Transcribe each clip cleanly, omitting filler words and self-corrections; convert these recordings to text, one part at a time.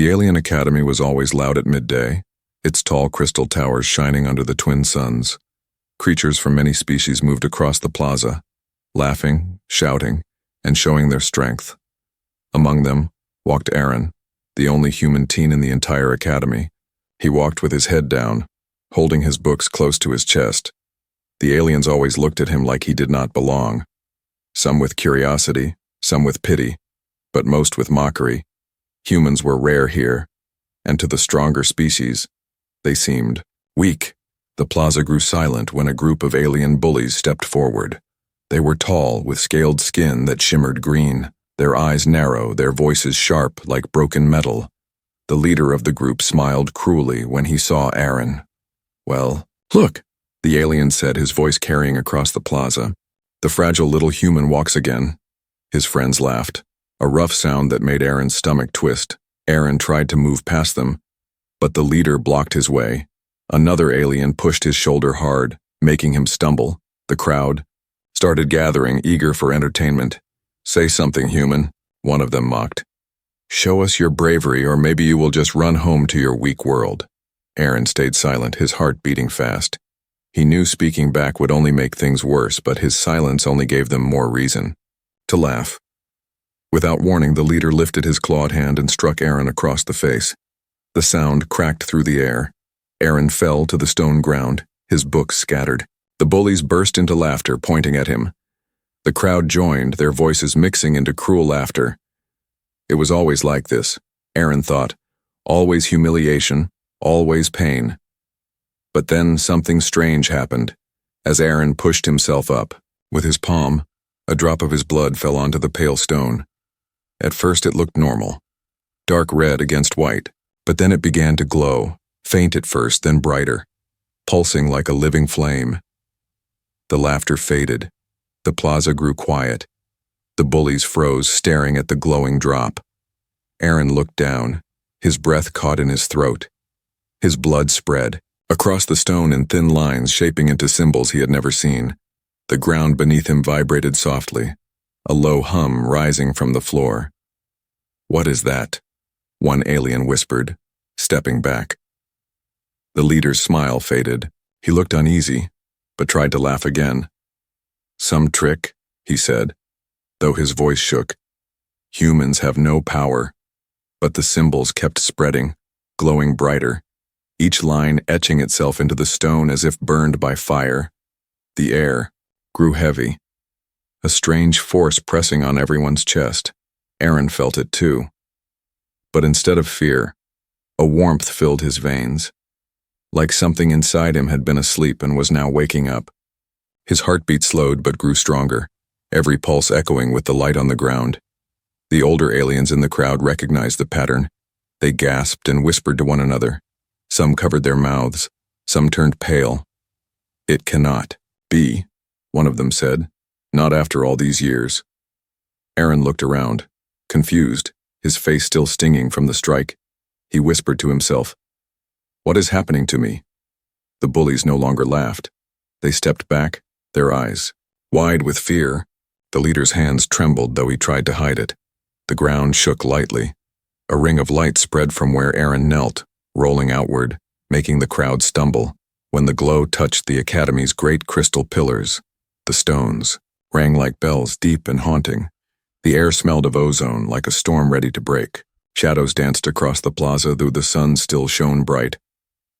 The alien academy was always loud at midday, its tall crystal towers shining under the twin suns. Creatures from many species moved across the plaza, laughing, shouting, and showing their strength. Among them walked Aaron, the only human teen in the entire academy. He walked with his head down, holding his books close to his chest. The aliens always looked at him like he did not belong. Some with curiosity, some with pity, but most with mockery. Humans were rare here, and to the stronger species, they seemed weak. The plaza grew silent when a group of alien bullies stepped forward. They were tall, with scaled skin that shimmered green, their eyes narrow, their voices sharp like broken metal. The leader of the group smiled cruelly when he saw Aaron. "Well, look," the alien said, his voice carrying across the plaza. "The fragile little human walks again." His friends laughed, a rough sound that made Aaron's stomach twist. Aaron tried to move past them, but the leader blocked his way. Another alien pushed his shoulder hard, making him stumble. The crowd started gathering, eager for entertainment. "Say something, human," one of them mocked. "Show us your bravery, or maybe you will just run home to your weak world." Aaron stayed silent, his heart beating fast. He knew speaking back would only make things worse, but his silence only gave them more reason to laugh. Without warning, the leader lifted his clawed hand and struck Aaron across the face. The sound cracked through the air. Aaron fell to the stone ground, his books scattered. The bullies burst into laughter, pointing at him. The crowd joined, their voices mixing into cruel laughter. It was always like this, Aaron thought. Always humiliation, always pain. But then something strange happened. As Aaron pushed himself up, with his palm, a drop of his blood fell onto the pale stone. At first it looked normal, dark red against white, but then it began to glow, faint at first, then brighter, pulsing like a living flame. The laughter faded. The plaza grew quiet. The bullies froze, staring at the glowing drop. Aaron looked down, his breath caught in his throat. His blood spread across the stone in thin lines, shaping into symbols he had never seen. The ground beneath him vibrated softly, a low hum rising from the floor. "What is that?" one alien whispered, stepping back. The leader's smile faded. He looked uneasy, but tried to laugh again. "Some trick," he said, though his voice shook. "Humans have no power." But the symbols kept spreading, glowing brighter, each line etching itself into the stone as if burned by fire. The air grew heavy, a strange force pressing on everyone's chest. Aaron felt it too. But instead of fear, a warmth filled his veins, like something inside him had been asleep and was now waking up. His heartbeat slowed but grew stronger, every pulse echoing with the light on the ground. The older aliens in the crowd recognized the pattern. They gasped and whispered to one another. Some covered their mouths, some turned pale. "It cannot be," one of them said. "Not after all these years." Aaron looked around, confused, his face still stinging from the strike. He whispered to himself, "What is happening to me?" The bullies no longer laughed. They stepped back, their eyes wide with fear. The leader's hands trembled, though he tried to hide it. The ground shook lightly. A ring of light spread from where Aaron knelt, rolling outward, making the crowd stumble. When the glow touched the academy's great crystal pillars, the stones rang like bells, deep and haunting. The air smelled of ozone, like a storm ready to break. Shadows danced across the plaza, though the sun still shone bright.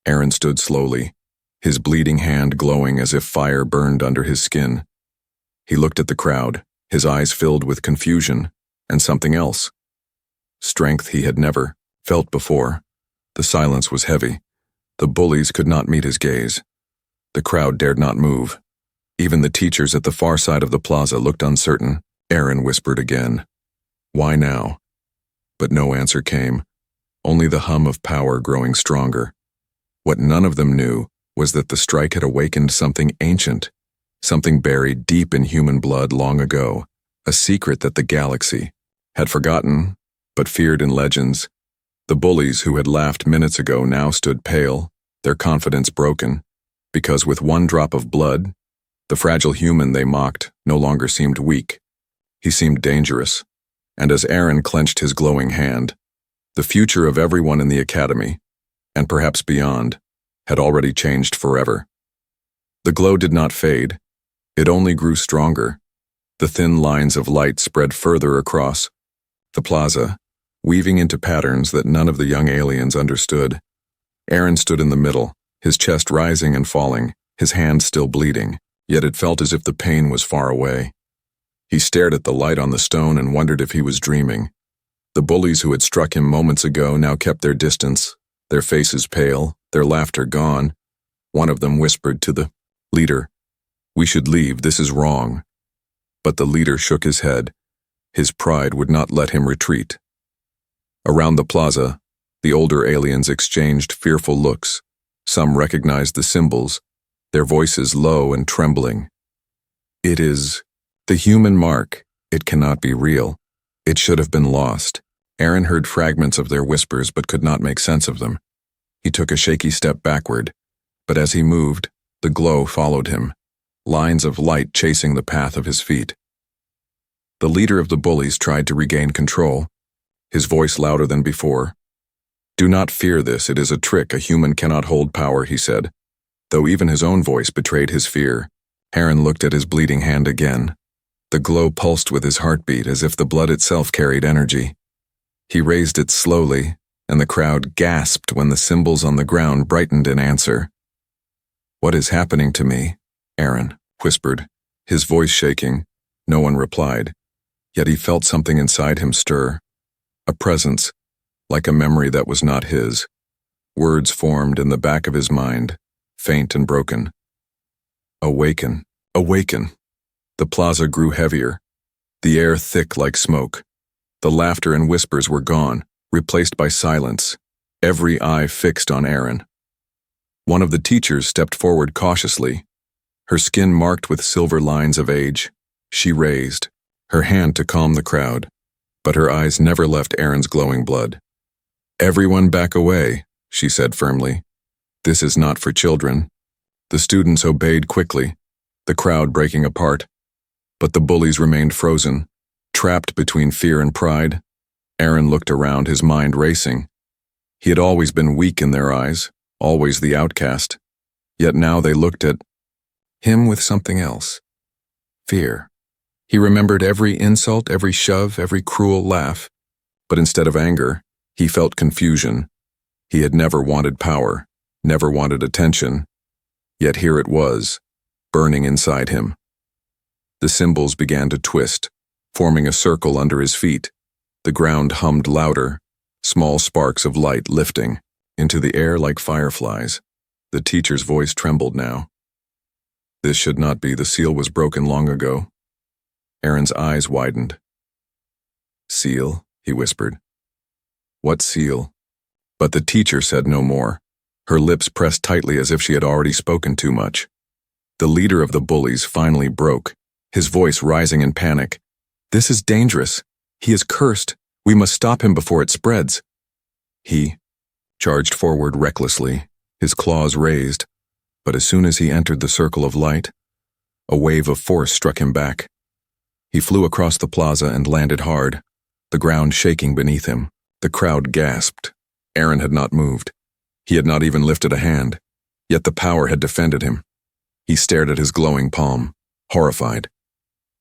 Aaron stood slowly, his bleeding hand glowing as if fire burned under his skin. He looked at the crowd, his eyes filled with confusion and something else. Strength he had never felt before. The silence was heavy. The bullies could not meet his gaze. The crowd dared not move. Even the teachers at the far side of the plaza looked uncertain. Aaron whispered again, "Why now?" But no answer came, only the hum of power growing stronger. What none of them knew was that the strike had awakened something ancient, something buried deep in human blood long ago, a secret that the galaxy had forgotten, but feared in legends. The bullies who had laughed minutes ago now stood pale, their confidence broken, because with one drop of blood, the fragile human they mocked no longer seemed weak. He seemed dangerous, and as Aaron clenched his glowing hand, The future of everyone in the academy, and perhaps beyond, had already changed forever. The glow did not fade. It only grew stronger. The thin lines of light spread further across the plaza, weaving into patterns that none of the young aliens understood. Aaron stood in the middle, his chest rising and falling, his hand still bleeding, yet it felt as if the pain was far away. He stared at the light on the stone and wondered if he was dreaming. The bullies who had struck him moments ago now kept their distance, their faces pale, their laughter gone. One of them whispered to the leader, "We should leave, this is wrong." But the leader shook his head. His pride would not let him retreat. Around the plaza, the older aliens exchanged fearful looks. Some recognized the symbols, their voices low and trembling. "It is the human mark. It cannot be real. It should have been lost." Aaron heard fragments of their whispers but could not make sense of them. He took a shaky step backward, but as he moved, the glow followed him, lines of light chasing the path of his feet. The leader of the bullies tried to regain control, his voice louder than before. "Do not fear this, it is a trick, a human cannot hold power," he said. Though even his own voice betrayed his fear, Aaron looked at his bleeding hand again. The glow pulsed with his heartbeat as if the blood itself carried energy. He raised it slowly, and the crowd gasped when the symbols on the ground brightened in answer. "What is happening to me?" Aaron whispered, his voice shaking. No one replied, yet he felt something inside him stir. A presence, like a memory that was not his. Words formed in the back of his mind, faint and broken. "Awaken, awaken." The plaza grew heavier, the air thick like smoke. The laughter and whispers were gone, replaced by silence, every eye fixed on Aaron. One of the teachers stepped forward cautiously, her skin marked with silver lines of age. She raised her hand to calm the crowd, but her eyes never left Aaron's glowing blood. "Everyone back away," she said firmly. "This is not for children." The students obeyed quickly, the crowd breaking apart. But the bullies remained frozen, trapped between fear and pride. Aaron looked around, his mind racing. He had always been weak in their eyes, always the outcast. Yet now they looked at him with something else. Fear. He remembered every insult, every shove, every cruel laugh. But instead of anger, he felt confusion. He had never wanted power, never wanted attention. Yet here it was, burning inside him. The symbols began to twist, forming a circle under his feet. The ground hummed louder, small sparks of light lifting into the air like fireflies. The teacher's voice trembled now. This should not be, the seal was broken long ago. Aaron's eyes widened. "Seal?" he whispered. "What seal?" But the teacher said no more. Her lips pressed tightly as if she had already spoken too much. The leader of the bullies finally broke, his voice rising in panic. "This is dangerous. He is cursed. We must stop him before it spreads." He charged forward recklessly, his claws raised, but as soon as he entered the circle of light, a wave of force struck him back. He flew across the plaza and landed hard, the ground shaking beneath him. The crowd gasped. Aaron had not moved. He had not even lifted a hand, yet the power had defended him. He stared at his glowing palm, horrified.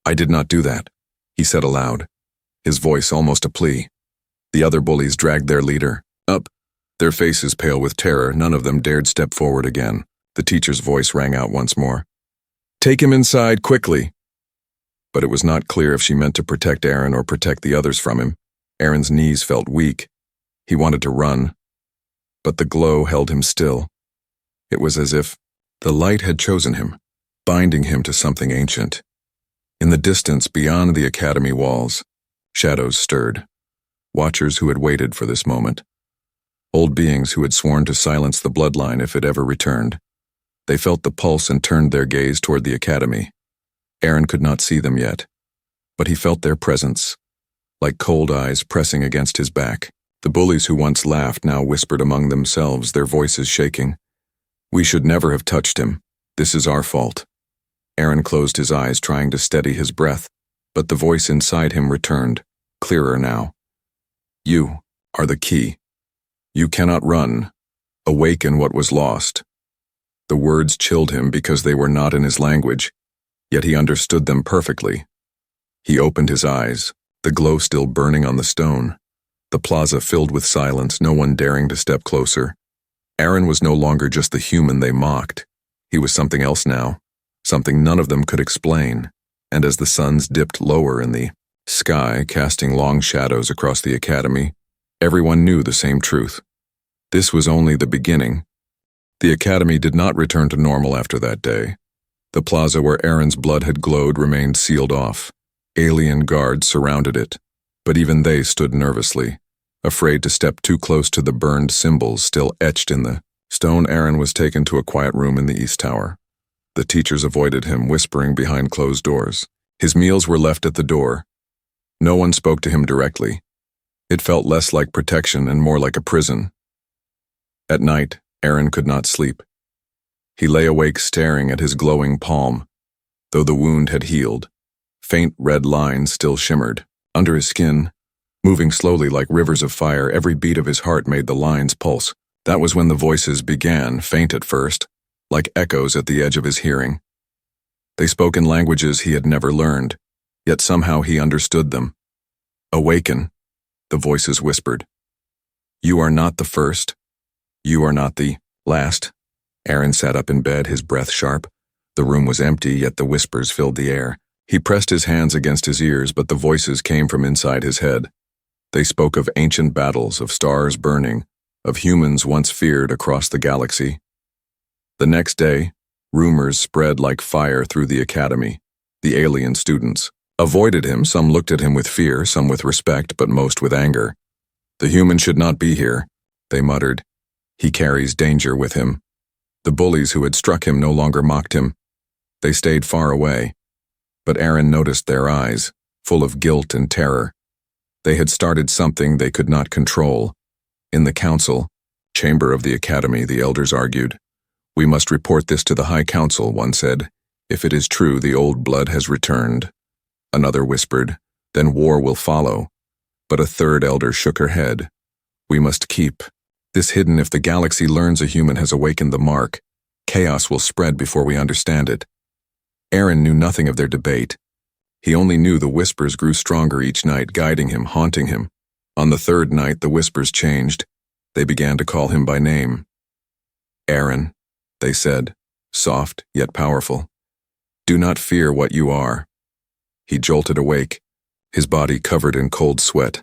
"I did not do that," he said aloud, his voice almost a plea. The other bullies dragged their leader up, their faces pale with terror. None of them dared step forward again. The teacher's voice rang out once more. "Take him inside, quickly!" But it was not clear if she meant to protect Aaron or protect the others from him. Aaron's knees felt weak. He wanted to run, but the glow held him still. It was as if the light had chosen him, binding him to something ancient. In the distance beyond the academy walls, shadows stirred, watchers who had waited for this moment. Old beings who had sworn to silence the bloodline if it ever returned. They felt the pulse and turned their gaze toward the academy. Aaron could not see them yet, but he felt their presence, like cold eyes pressing against his back. The bullies who once laughed now whispered among themselves, their voices shaking. "We should never have touched him. This is our fault." Aaron closed his eyes, trying to steady his breath, but the voice inside him returned, clearer now. "You are the key. You cannot run. Awaken what was lost. The words chilled him because they were not in his language, yet he understood them perfectly. He opened his eyes, the glow still burning on the stone. The plaza filled with silence, no one daring to step closer. Aaron was no longer just the human they mocked. He was something else now, something none of them could explain. And as the suns dipped lower in the sky, casting long shadows across the academy, everyone knew the same truth. This was only the beginning. The academy did not return to normal after that day. The plaza where Aaron's blood had glowed remained sealed off. Alien guards surrounded it, but even they stood nervously, afraid to step too close to the burned symbols still etched in the stone. Aaron was taken to a quiet room in the East Tower. The teachers avoided him, whispering behind closed doors. His meals were left at the door. No one spoke to him directly. It felt less like protection and more like a prison. At night, Aaron could not sleep. He lay awake staring at his glowing palm. Though the wound had healed, faint red lines still shimmered. Under his skin, moving slowly like rivers of fire, every beat of his heart made the lines pulse. That was when the voices began, faint at first, like echoes at the edge of his hearing. They spoke in languages he had never learned, yet somehow he understood them. Awaken, the voices whispered. You are not the first. You are not the last. Aaron sat up in bed, his breath sharp. The room was empty, yet the whispers filled the air. He pressed his hands against his ears, but the voices came from inside his head. They spoke of ancient battles, of stars burning, of humans once feared across the galaxy. The next day, rumors spread like fire through the academy. The alien students avoided him. Some looked at him with fear, some with respect, but most with anger. The human should not be here, they muttered. He carries danger with him. The bullies who had struck him no longer mocked him. They stayed far away. But Aaron noticed their eyes, full of guilt and terror. They had started something they could not control. In the council, chamber of the academy, the elders argued. We must report this to the High Council, one said. If it is true, the old blood has returned. Another whispered, then war will follow. But a third elder shook her head. We must keep this hidden. If the galaxy learns a human has awakened the mark, chaos will spread before we understand it. Aaron knew nothing of their debate. He only knew the whispers grew stronger each night, guiding him, haunting him. On the third night, the whispers changed. They began to call him by name. Aaron, they said, soft yet powerful. Do not fear what you are. He jolted awake, his body covered in cold sweat,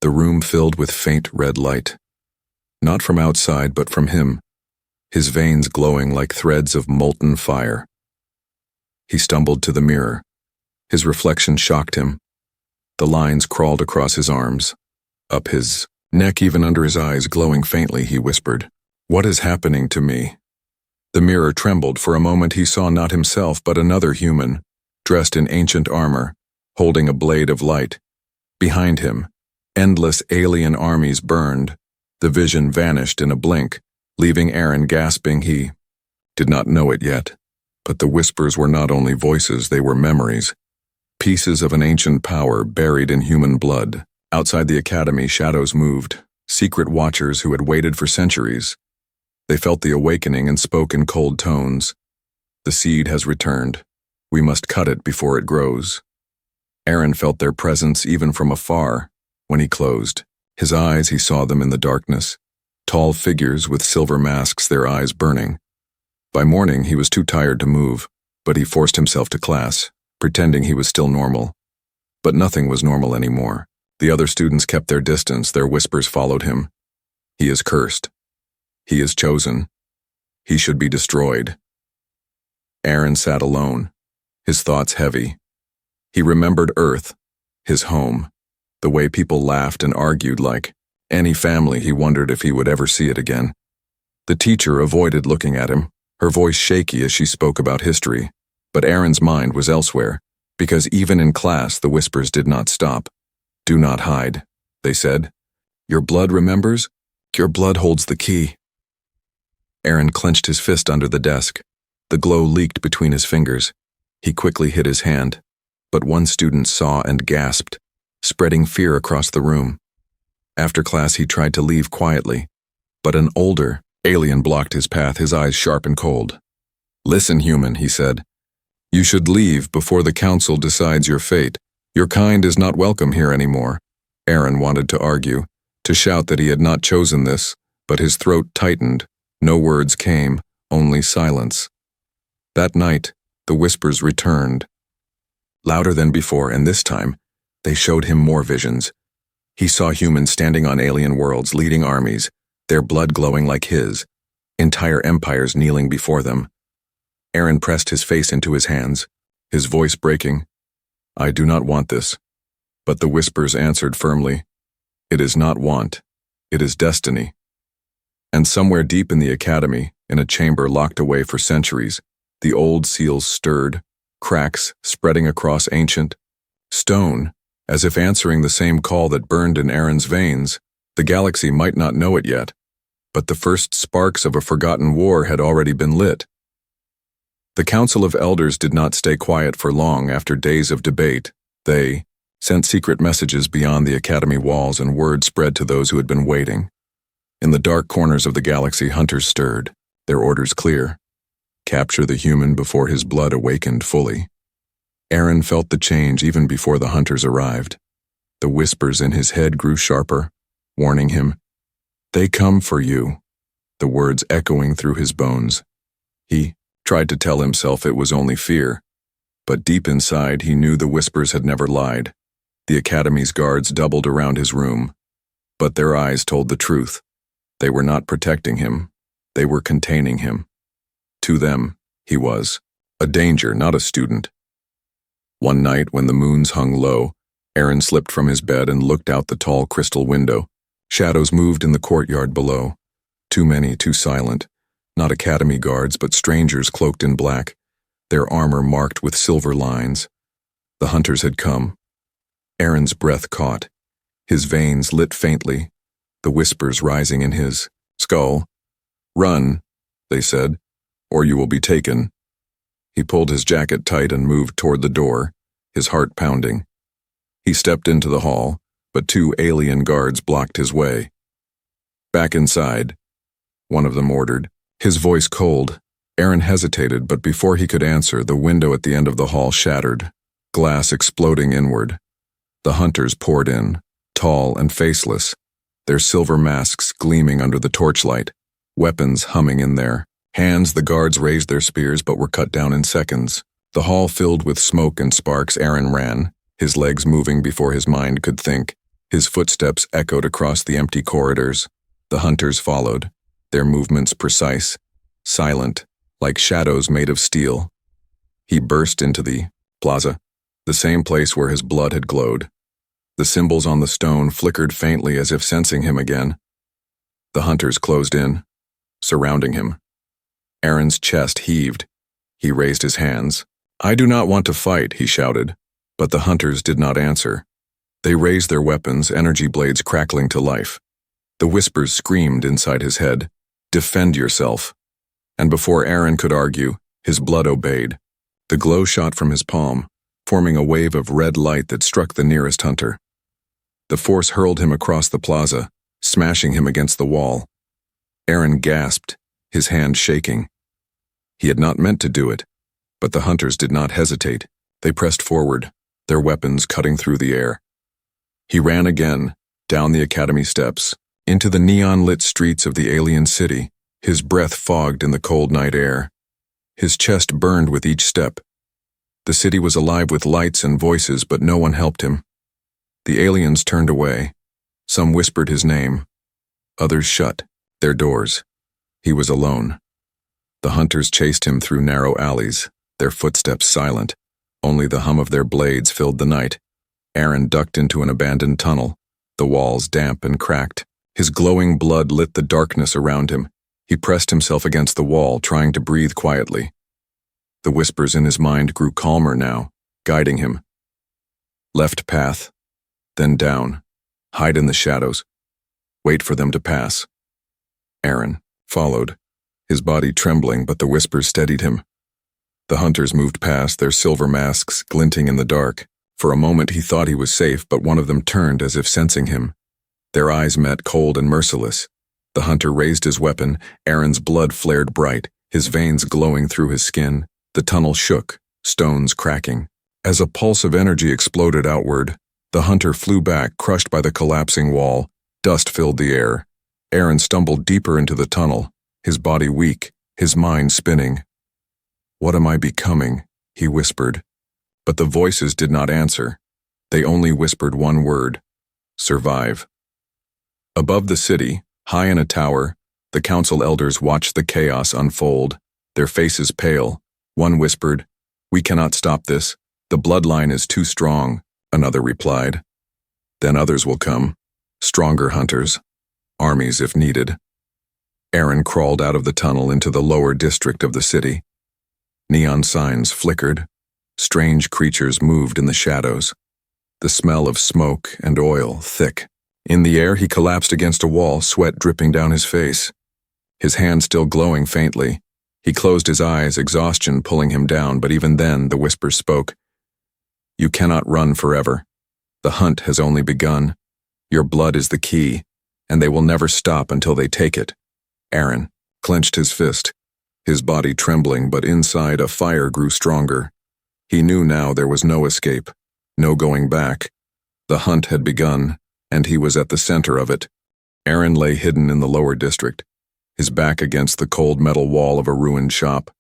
the room filled with faint red light. Not from outside, but from him, his veins glowing like threads of molten fire. He stumbled to the mirror. His reflection shocked him. The lines crawled across his arms, up his neck, even under his eyes, glowing faintly. He whispered, "What is happening to me?" The mirror trembled. For a moment he saw not himself, but another human, dressed in ancient armor, holding a blade of light. Behind him, endless alien armies burned. The vision vanished in a blink, leaving Aaron gasping. He did not know it yet, but the whispers were not only voices, they were memories. Pieces of an ancient power buried in human blood. Outside the academy, shadows moved, secret watchers who had waited for centuries. They felt the awakening and spoke in cold tones. The seed has returned. We must cut it before it grows. Aaron felt their presence even from afar. When he closed his eyes, he saw them in the darkness. Tall figures with silver masks, their eyes burning. By morning, he was too tired to move, but he forced himself to class, pretending he was still normal. But nothing was normal anymore. The other students kept their distance, their whispers followed him. He is cursed. He is chosen. He should be destroyed. Aaron sat alone, his thoughts heavy. He remembered Earth, his home, the way people laughed and argued like any family. He wondered if he would ever see it again. The teacher avoided looking at him, her voice shaky as she spoke about history. But Aaron's mind was elsewhere, because even in class the whispers did not stop. Do not hide, they said. Your blood remembers? Your blood holds the key. Aaron clenched his fist under the desk. The glow leaked between his fingers. He quickly hid his hand, but one student saw and gasped, spreading fear across the room. After class, he tried to leave quietly, but an older alien blocked his path, his eyes sharp and cold. "Listen, human," he said. "You should leave before the council decides your fate. Your kind is not welcome here anymore." Aaron wanted to argue, to shout that he had not chosen this, but his throat tightened. No words came, only silence. That night, the whispers returned, louder than before, and this time, they showed him more visions. He saw humans standing on alien worlds, leading armies, their blood glowing like his, entire empires kneeling before them. Aaron pressed his face into his hands, his voice breaking. "I do not want this." But the whispers answered firmly, "It is not want, it is destiny." And somewhere deep in the academy, in a chamber locked away for centuries, the old seals stirred, cracks spreading across ancient stone, as if answering the same call that burned in Aaron's veins. The galaxy might not know it yet, but the first sparks of a forgotten war had already been lit. The Council of Elders did not stay quiet for long. After days of debate, they sent secret messages beyond the academy walls, and word spread to those who had been waiting. In the dark corners of the galaxy, hunters stirred, their orders clear: capture the human before his blood awakened fully. Aaron felt the change even before the hunters arrived. The whispers in his head grew sharper, warning him, "They come for you," the words echoing through his bones. He tried to tell himself it was only fear, but deep inside he knew the whispers had never lied. The academy's guards doubled around his room, but their eyes told the truth. They were not protecting him, they were containing him. To them, he was a danger, not a student. One night, when the moons hung low, Aaron slipped from his bed and looked out the tall crystal window. Shadows moved in the courtyard below. Too many, too silent. Not academy guards, but strangers cloaked in black, their armor marked with silver lines. The hunters had come. Aaron's breath caught. His veins lit faintly, the whispers rising in his skull. "Run," they said, "or you will be taken." He pulled his jacket tight and moved toward the door, his heart pounding. He stepped into the hall, but two alien guards blocked his way. "Back inside," one of them ordered, his voice cold. Aaron hesitated, but before he could answer, the window at the end of the hall shattered, glass exploding inward. The hunters poured in, tall and faceless, their silver masks gleaming under the torchlight, weapons humming in their hands. The guards raised their spears but were cut down in seconds. The hall filled with smoke and sparks. Aaron ran, his legs moving before his mind could think. His footsteps echoed across the empty corridors. The hunters followed, their movements precise, silent, like shadows made of steel. He burst into the plaza, the same place where his blood had glowed. The symbols on the stone flickered faintly as if sensing him again. The hunters closed in, surrounding him. Aaron's chest heaved. He raised his hands. "I do not want to fight," he shouted, but the hunters did not answer. They raised their weapons, energy blades crackling to life. The whispers screamed inside his head, "Defend yourself." And before Aaron could argue, his blood obeyed. The glow shot from his palm, forming a wave of red light that struck the nearest hunter. The force hurled him across the plaza, smashing him against the wall. Aaron gasped, his hand shaking. He had not meant to do it, but the hunters did not hesitate. They pressed forward, their weapons cutting through the air. He ran again, down the academy steps, into the neon-lit streets of the alien city, his breath fogged in the cold night air. His chest burned with each step. The city was alive with lights and voices, but no one helped him. The aliens turned away. Some whispered his name. Others shut their doors. He was alone. The hunters chased him through narrow alleys, their footsteps silent. Only the hum of their blades filled the night. Aaron ducked into an abandoned tunnel, the walls damp and cracked. His glowing blood lit the darkness around him. He pressed himself against the wall, trying to breathe quietly. The whispers in his mind grew calmer now, guiding him. Left path, then down. Hide in the shadows. Wait for them to pass. Aaron followed, his body trembling, but the whispers steadied him. The hunters moved past, their silver masks glinting in the dark. For a moment he thought he was safe, but one of them turned as if sensing him. Their eyes met, cold and merciless. The hunter raised his weapon. Aaron's blood flared bright, his veins glowing through his skin. The tunnel shook, stones cracking. As a pulse of energy exploded outward, the hunter flew back, crushed by the collapsing wall. Dust filled the air. Aaron stumbled deeper into the tunnel, his body weak, his mind spinning. "What am I becoming?" he whispered. But the voices did not answer. They only whispered one word: survive. Above the city, high in a tower, the council elders watched the chaos unfold, their faces pale. One whispered, "We cannot stop this. The bloodline is too strong," another replied. "Then others will come. Stronger hunters. Armies if needed." Aaron crawled out of the tunnel into the lower district of the city. Neon signs flickered. Strange creatures moved in the shadows. The smell of smoke and oil thick. In the air, he collapsed against a wall, sweat dripping down his face. His hand still glowing faintly. He closed his eyes, exhaustion pulling him down, but even then the whisper spoke. "You cannot run forever. The hunt has only begun. Your blood is the key, and they will never stop until they take it." Aaron clenched his fist, his body trembling, but inside a fire grew stronger. He knew now there was no escape, no going back. The hunt had begun, and he was at the center of it. Aaron lay hidden in the lower district, his back against the cold metal wall of a ruined shop.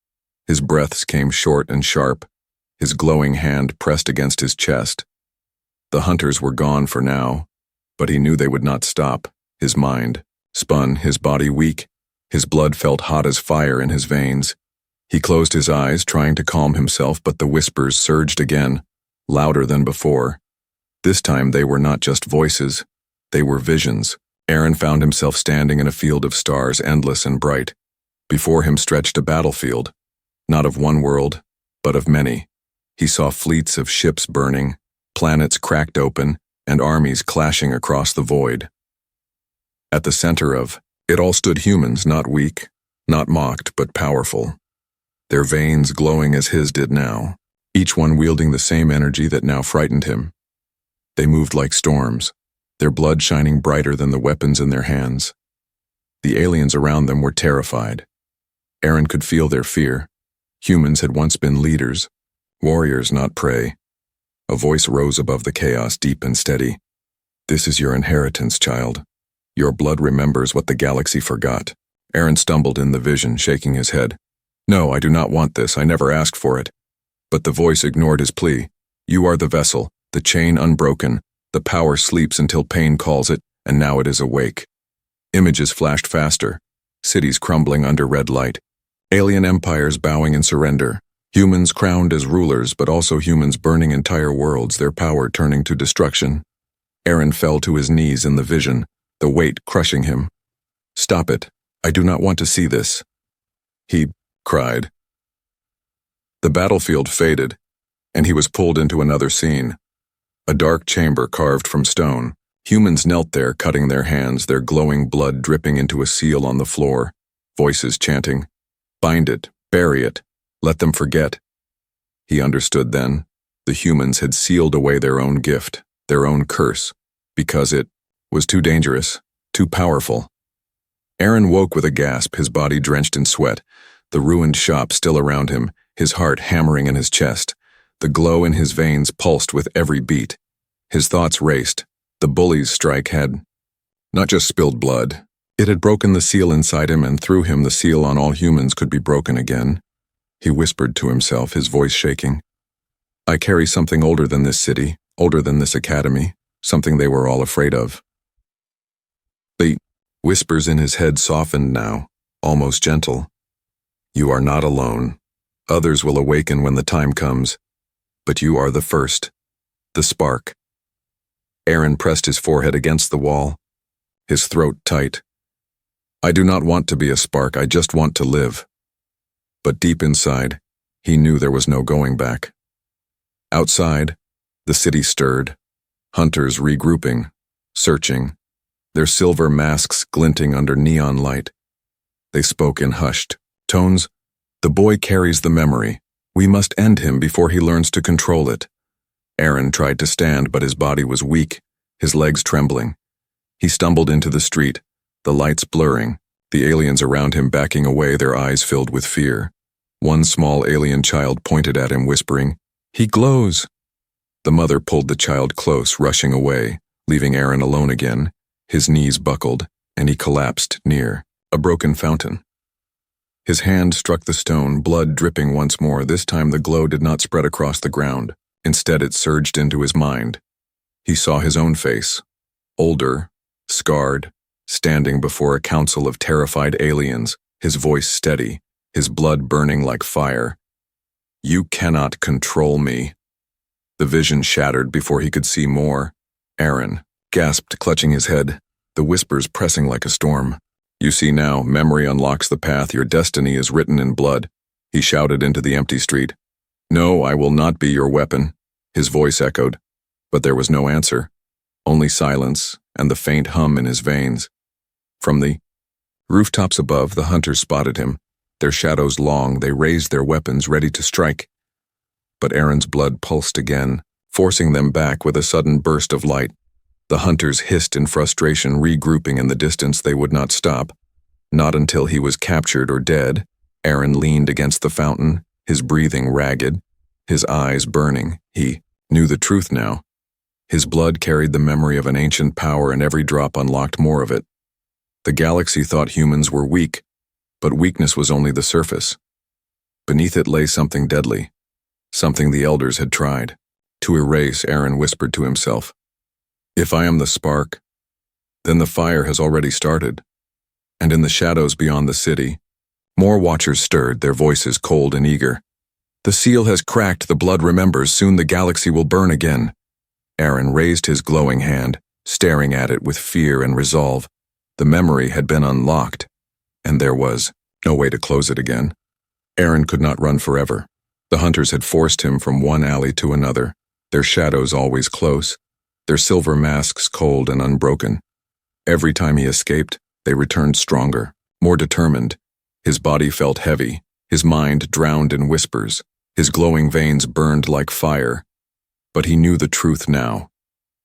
His breaths came short and sharp, his glowing hand pressed against his chest. The hunters were gone for now, but he knew they would not stop. His mind spun, his body weak. His blood felt hot as fire in his veins. He closed his eyes, trying to calm himself, but the whispers surged again, louder than before. This time they were not just voices, they were visions. Aaron found himself standing in a field of stars, endless and bright. Before him stretched a battlefield, not of one world, but of many. He saw fleets of ships burning, planets cracked open, and armies clashing across the void. At the center of it all stood humans, not weak, not mocked, but powerful. Their veins glowing as his did now, each one wielding the same energy that now frightened him. They moved like storms, their blood shining brighter than the weapons in their hands. The aliens around them were terrified. Aaron could feel their fear. Humans had once been leaders, warriors, not prey. A voice rose above the chaos, deep and steady. "This is your inheritance, child. Your blood remembers what the galaxy forgot." Aaron stumbled in the vision, shaking his head. "No, I do not want this. I never asked for it." But the voice ignored his plea. "You are the vessel, the chain unbroken. The power sleeps until pain calls it, and now it is awake." Images flashed faster, cities crumbling under red light, alien empires bowing in surrender, humans crowned as rulers, but also humans burning entire worlds, their power turning to destruction. Aaron fell to his knees in the vision, the weight crushing him. "Stop it. I do not want to see this," he cried. The battlefield faded, and he was pulled into another scene. A dark chamber carved from stone. Humans knelt there, cutting their hands, their glowing blood dripping into a seal on the floor. Voices chanting, "Bind it, bury it, let them forget." He understood then. The humans had sealed away their own gift, their own curse, because it was too dangerous, too powerful. Aaron woke with a gasp, his body drenched in sweat, the ruined shop still around him, his heart hammering in his chest. The glow in his veins pulsed with every beat. His thoughts raced. The Bullies' strike had not just spilled blood. It had broken the seal inside him, and through him the seal on all humans could be broken again. He whispered to himself, his voice shaking. "I carry something older than this city, older than this academy, something they were all afraid of." The whispers in his head softened now, almost gentle. "You are not alone. Others will awaken when the time comes. But you are the first. The spark." Aaron pressed his forehead against the wall, his throat tight. "I do not want to be a spark, I just want to live." But deep inside, he knew there was no going back. Outside, the city stirred, hunters regrouping, searching, their silver masks glinting under neon light. They spoke in hushed tones. "The boy carries the memory. We must end him before he learns to control it." Aaron tried to stand, but his body was weak, his legs trembling. He stumbled into the street, the lights blurring, the aliens around him backing away, their eyes filled with fear. One small alien child pointed at him, whispering, "He glows." The mother pulled the child close, rushing away, leaving Aaron alone again. His knees buckled, and he collapsed near a broken fountain. His hand struck the stone, blood dripping once more. This time the glow did not spread across the ground. Instead, it surged into his mind. He saw his own face, older, scarred, standing before a council of terrified aliens, his voice steady, his blood burning like fire. "You cannot control me." The vision shattered before he could see more. Aaron gasped, clutching his head, the whispers pressing like a storm. "You see now, memory unlocks the path. Your destiny is written in blood." He shouted into the empty street. "No, I will not be your weapon," his voice echoed. But there was no answer, only silence and the faint hum in his veins. From the rooftops above, the hunters spotted him. Their shadows long, they raised their weapons, ready to strike. But Aaron's blood pulsed again, forcing them back with a sudden burst of light. The hunters hissed in frustration, regrouping in the distance. They would not stop. Not until he was captured or dead. Aaron leaned against the fountain, his breathing ragged, his eyes burning. He knew the truth now. His blood carried the memory of an ancient power, and every drop unlocked more of it. The galaxy thought humans were weak, but weakness was only the surface. Beneath it lay something deadly, something the elders had tried to erase. Aaron whispered to himself, "If I am the spark, then the fire has already started." And in the shadows beyond the city, more watchers stirred, their voices cold and eager. "The seal has cracked, the blood remembers, soon the galaxy will burn again." Aaron raised his glowing hand, staring at it with fear and resolve. The memory had been unlocked, and there was no way to close it again. Aaron could not run forever. The hunters had forced him from one alley to another, their shadows always close, their silver masks cold and unbroken. Every time he escaped, they returned stronger, more determined. His body felt heavy, his mind drowned in whispers, his glowing veins burned like fire. But he knew the truth now.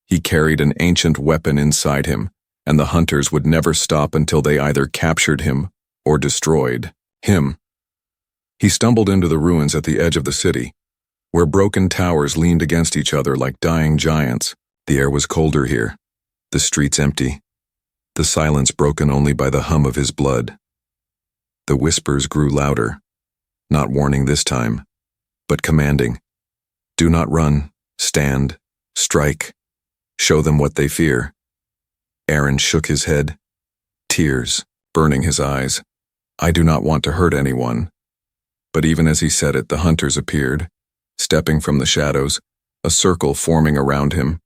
He carried an ancient weapon inside him, and the hunters would never stop until they either captured him or destroyed him. He stumbled into the ruins at the edge of the city, where broken towers leaned against each other like dying giants. The air was colder here, the streets empty, the silence broken only by the hum of his blood. The whispers grew louder, not warning this time, but commanding. "Do not run, stand, strike, show them what they fear." Aaron shook his head, tears burning his eyes. "I do not want to hurt anyone." But even as he said it, the hunters appeared, stepping from the shadows, a circle forming around him.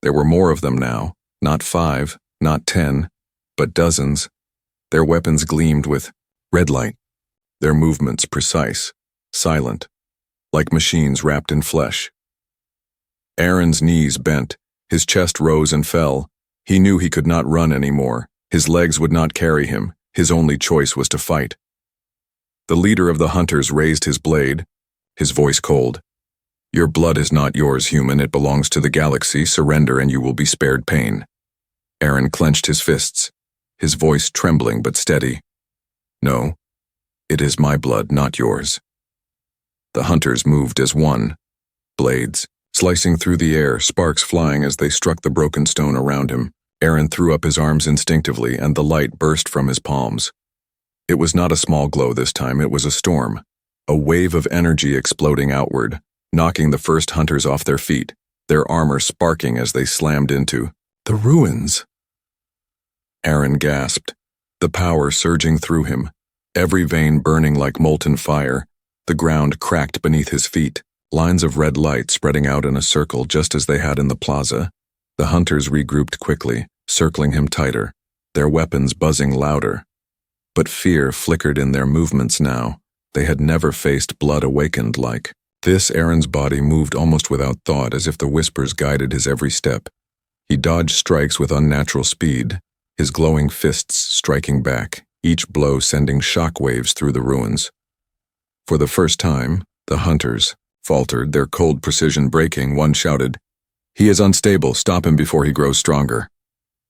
There were more of them now, not 5, not 10, but dozens. Their weapons gleamed with red light, their movements precise, silent, like machines wrapped in flesh. Aaron's knees bent, his chest rose and fell. He knew he could not run anymore. His legs would not carry him. His only choice was to fight. The leader of the hunters raised his blade, his voice cold. "Your blood is not yours, human. It belongs to the galaxy. Surrender and you will be spared pain." Aaron clenched his fists, his voice trembling but steady. "No, it is my blood, not yours." The hunters moved as one, blades slicing through the air, sparks flying as they struck the broken stone around him. Aaron threw up his arms instinctively, and the light burst from his palms. It was not a small glow this time, it was a storm, a wave of energy exploding outward, knocking the first hunters off their feet, their armor sparking as they slammed into the ruins. Aaron gasped, the power surging through him, every vein burning like molten fire. The ground cracked beneath his feet, lines of red light spreading out in a circle just as they had in the plaza. The hunters regrouped quickly, circling him tighter, their weapons buzzing louder. But fear flickered in their movements now. They had never faced blood awakened like this. Aaron's body moved almost without thought, as if the whispers guided his every step. He dodged strikes with unnatural speed, his glowing fists striking back, each blow sending shock waves through the ruins. For the first time, the hunters faltered, their cold precision breaking. One shouted, "He is unstable, stop him before he grows stronger."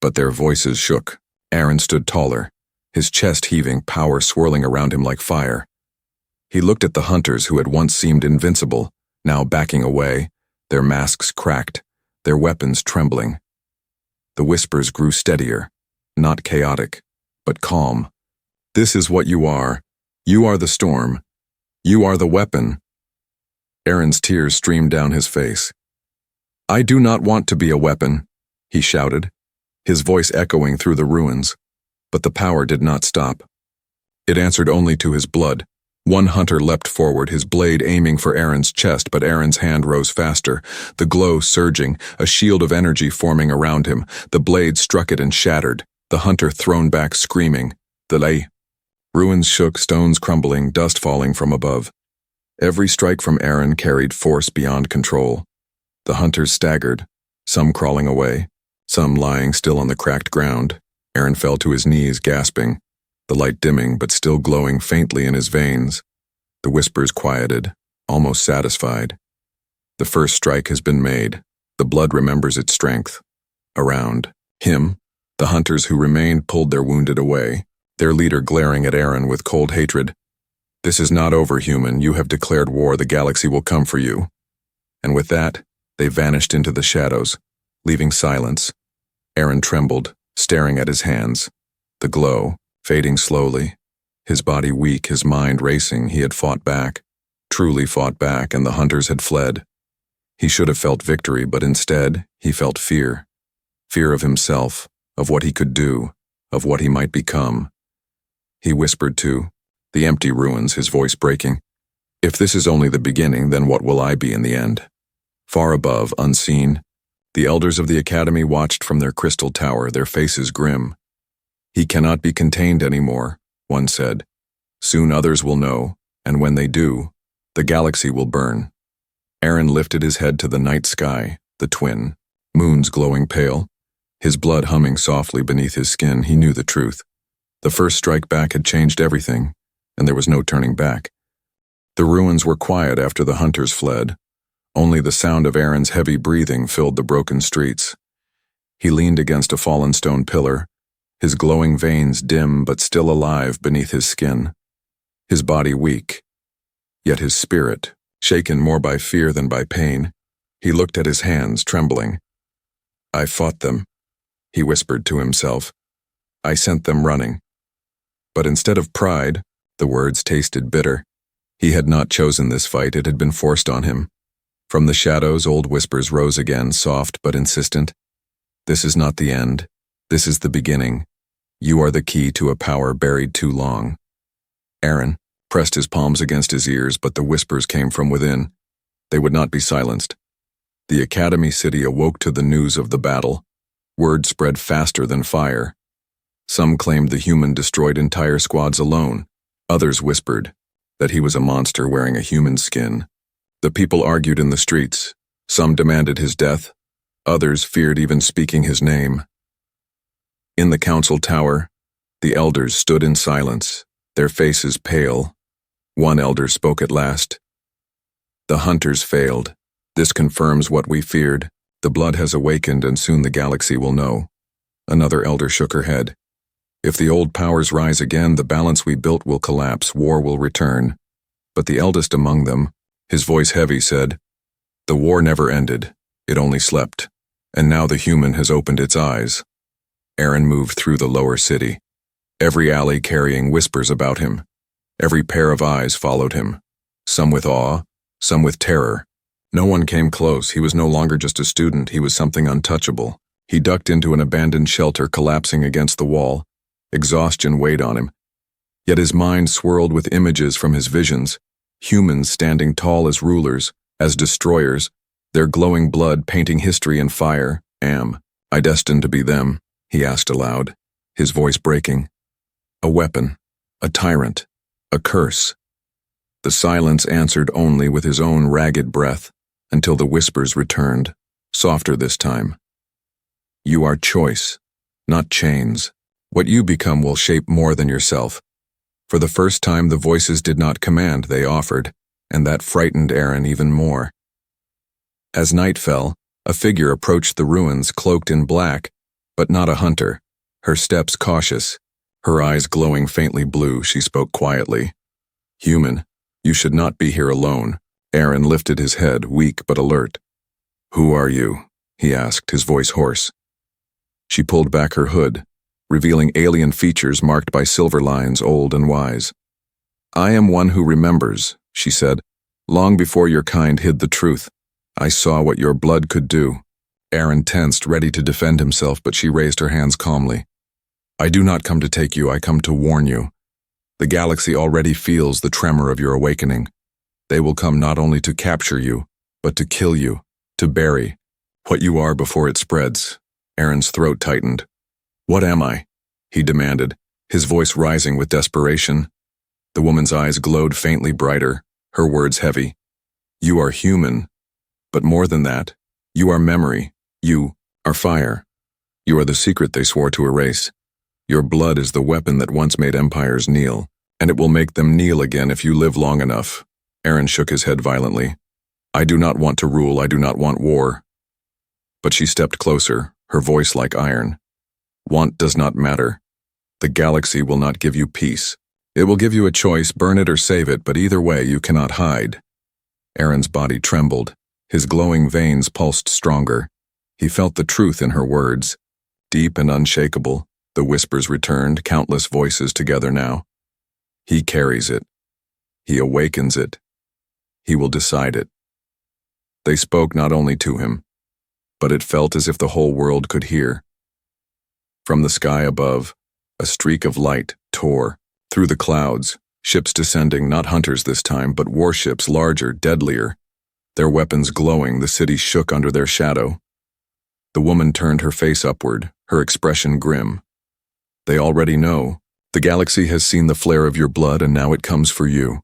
But their voices shook. Aaron stood taller, his chest heaving, power swirling around him like fire. He looked at the hunters who had once seemed invincible, now backing away, their masks cracked, their weapons trembling. The whispers grew steadier, not chaotic, but calm. "This is what you are. You are the storm. You are the weapon." Aaron's tears streamed down his face. "I do not want to be a weapon," he shouted, his voice echoing through the ruins. But the power did not stop. It answered only to his blood. One hunter leapt forward, his blade aiming for Aaron's chest, but Aaron's hand rose faster, the glow surging, a shield of energy forming around him. The blade struck it and shattered, the hunter thrown back screaming. The ruins shook, stones crumbling, dust falling from above. Every strike from Aaron carried force beyond control. The hunters staggered, some crawling away, some lying still on the cracked ground. Aaron fell to his knees, gasping, the light dimming but still glowing faintly in his veins. The whispers quieted, almost satisfied. The first strike has been made. The blood remembers its strength. Around him, the hunters who remained pulled their wounded away, their leader glaring at Aaron with cold hatred. "This is not over, human. You have declared war. The galaxy will come for you." And with that, they vanished into the shadows, leaving silence. Aaron trembled, staring at his hands, the glow fading slowly, his body weak, his mind racing. He had fought back, truly fought back, and the hunters had fled. He should have felt victory, but instead he felt fear. Fear of himself, of what he could do, of what he might become. He whispered to the empty ruins, his voice breaking, "If this is only the beginning, then what will I be in the end?" Far above, unseen, the elders of the academy watched from their crystal tower, their faces grim. "He cannot be contained anymore," one said. "Soon others will know, and when they do, the galaxy will burn." Aaron lifted his head to the night sky, the twin, moons glowing pale, his blood humming softly beneath his skin. He knew the truth. The first strike back had changed everything, and there was no turning back. The ruins were quiet after the hunters fled. Only the sound of Aaron's heavy breathing filled the broken streets. He leaned against a fallen stone pillar, his glowing veins dim but still alive beneath his skin, his body weak, yet his spirit shaken more by fear than by pain. He looked at his hands, trembling. "I fought them," he whispered to himself. "I sent them running." But instead of pride, the words tasted bitter. He had not chosen this fight, it had been forced on him. From the shadows, old whispers rose again, soft but insistent. "This is not the end. This is the beginning. You are the key to a power buried too long." Aaron pressed his palms against his ears, but the whispers came from within. They would not be silenced. The Academy City awoke to the news of the battle. Word spread faster than fire. Some claimed the human destroyed entire squads alone. Others whispered that he was a monster wearing a human skin. The people argued in the streets. Some demanded his death. Others feared even speaking his name. In the council tower, the elders stood in silence, their faces pale. One elder spoke at last. "The hunters failed. This confirms what we feared. The blood has awakened, and soon the galaxy will know." Another elder shook her head. "If the old powers rise again, the balance we built will collapse, war will return." But the eldest among them, his voice heavy, said, "The war never ended, it only slept, and now the human has opened its eyes." Aaron moved through the lower city, every alley carrying whispers about him. Every pair of eyes followed him, some with awe, some with terror. No one came close. He was no longer just a student, he was something untouchable. He ducked into an abandoned shelter, collapsing against the wall. Exhaustion weighed on him. Yet his mind swirled with images from his visions, humans standing tall as rulers, as destroyers, their glowing blood painting history in fire. "Am I destined to be them?" he asked aloud, his voice breaking. "A weapon, a tyrant, a curse." The silence answered only with his own ragged breath, until the whispers returned, softer this time. "You are choice, not chains. What you become will shape more than yourself." For the first time, the voices did not command, they offered, and that frightened Aaron even more. As night fell, a figure approached the ruins, cloaked in black, but not a hunter. Her steps cautious, her eyes glowing faintly blue, she spoke quietly. Human, you should not be here alone. Aaron lifted his head, weak but alert. Who are you? He asked, his voice hoarse. She pulled back her hood, revealing alien features marked by silver lines, old and wise. I am one who remembers, she said. Long before your kind hid the truth, I saw what your blood could do. Aaron tensed, ready to defend himself, but she raised her hands calmly. I do not come to take you, I come to warn you. The galaxy already feels the tremor of your awakening. They will come not only to capture you, but to kill you, to bury what you are before it spreads. Aaron's throat tightened. What am I? He demanded, his voice rising with desperation. The woman's eyes glowed faintly brighter, her words heavy. You are human, but more than that, you are memory, you are fire. You are the secret they swore to erase. Your blood is the weapon that once made empires kneel, and it will make them kneel again if you live long enough. Aaron shook his head violently. I do not want to rule, I do not want war. But she stepped closer, her voice like iron. Want does not matter. The galaxy will not give you peace. It will give you a choice, burn it or save it, but either way you cannot hide. Aaron's body trembled. His glowing veins pulsed stronger. He felt the truth in her words. Deep and unshakable, the whispers returned, countless voices together now. He carries it. He awakens it. He will decide it. They spoke not only to him, but it felt as if the whole world could hear. From the sky above, a streak of light tore through the clouds, ships descending, not hunters this time, but warships larger, deadlier. Their weapons glowing, the city shook under their shadow. The woman turned her face upward, her expression grim. They already know. The galaxy has seen the flare of your blood, and now it comes for you.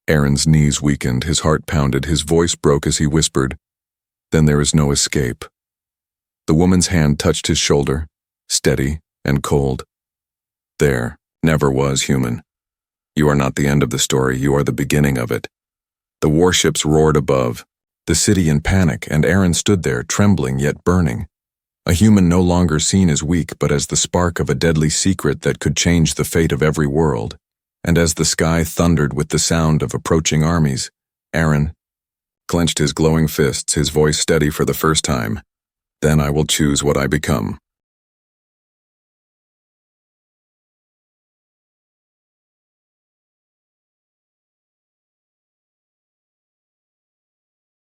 Aaron's knees weakened, his heart pounded, his voice broke as he whispered, Then there is no escape. The woman's hand touched his shoulder, steady and cold. There never was human. You are not the end of the story, you are the beginning of it. The warships roared above, the city in panic, and Aaron stood there, trembling yet burning. A human no longer seen as weak, but as the spark of a deadly secret that could change the fate of every world. And as the sky thundered with the sound of approaching armies, Aaron clenched his glowing fists, his voice steady for the first time. Then I will choose what I become.